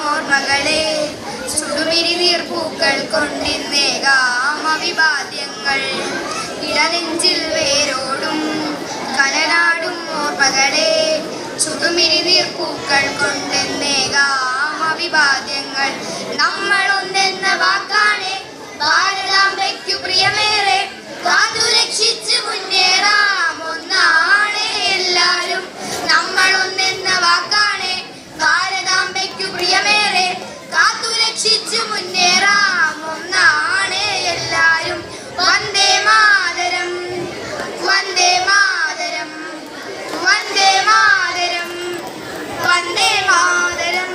ഓർമ്മകളെ ചുടുമിരിനീർപ്പൂക്കൾ കൊണ്ടിന്നേകാം അഭിവാദ്യങ്ങൾ. ഇടനെഞ്ചിൽ വേരോടും കനലാടും ഓർമ്മകളെ ചുടുമിരിനീർപ്പൂക്കൾ കൊണ്ടിന്നേകാം അഭിവാദ്യങ്ങൾ. നമ്മളൊന്നെന്ന വാക്കാണ് ഭാരതാംബയ്ക്കു പ്രിയമേറെ, കാത്തുരക്ഷിച്ച് മുന്നേറാം ഒന്നാണ് എല്ലാരും. നമ്മളൊന്നെന്ന വാക്കാണ് ഭാരതാംബയ്ക്കു പ്രിയമേറെ, കാത്തുരക്ഷിച്ച് മുന്നേറാം ഒന്നാണ് എല്ലാരും. വന്ദേ മാതരം വന്ദേ മാതരം വന്ദേ മാതരം വന്ദേ മാതരം.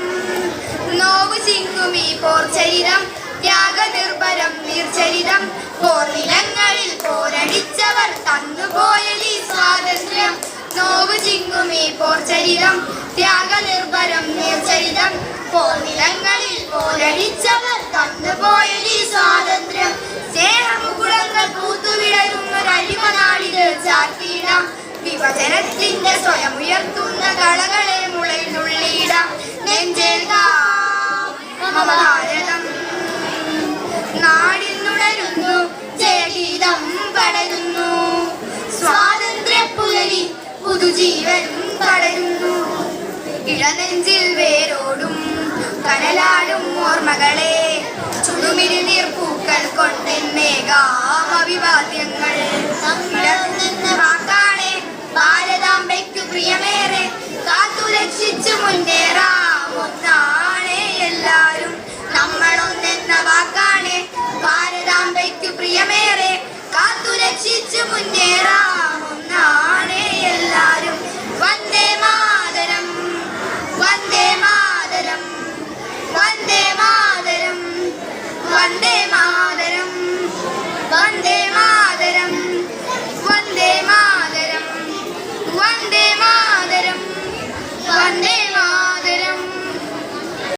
നോവു ചിങ്ങുമീ പോർചരിതം ത്യാഗനിർഭരം നീർചരിതം, പോർനിലങ്ങളിൽ പോരടിച്ചവർ തന്നുപോയലീ സ്വാതന്ത്ര്യം. നോവു ചിങ്ങുമീ പോർചരിതം ത്യാഗനിർഭരം നീർചരിതം, പോർനിലങ്ങളിൽ പോരടിച്ചവർ തന്നുപോയലീ സ്വാതന്ത്ര്യം. സ്നേഹമുകുളങ്ങൾ പൂത്തുവിടരുന്നൊരരിമനാളിൽ ചാർത്തിയിടാം, വിഭജനത്തിന്റെ സ്വയമുയർത്തുന്ന കളകളെ മുളയിൽ നുള്ളിയിടാം. നെഞ്ചേൽക്കാം ഭാരതം നാടിനുണരുന്നു, ജയഗീതം പടരുന്നു, സ്വാതന്ത്ര്യപ്പുലരി പുതുജീവൻ പടരുന്നു. ഇടനെഞ്ചിൽ വേരോടും കനലാടും ഓർമ്മകളെ ചുടുമിരിനീർപ്പൂക്കൾ കൊണ്ടെന്നേകാം അഭിവാദ്യങ്ങൾ. ഇടനെന്ന വാക്കാണ് ഭാരതാംബയ്ക്കു പ്രിയമേറെ, കാത്തുരക്ഷിച്ചു മുന്നേറാം ഒന്നാണ് എല്ലാരും. നമ്മളൊന്നെന്ന വാക്കാണ് ഭാരതാംബയ്ക്കു പ്രിയമേറെ, കാത്തുരക്ഷിച്ചു മുന്നേറാം ഒന്നാണ് എല്ലാരും. വന്ദേ മാതരം വന്ദേ മാതരം വന്ദേ മാതരം വന്ദേ മാതരം വന്ദേ മാതരം വന്ദേ മാതരം വന്ദേ മാതരം വന്ദേ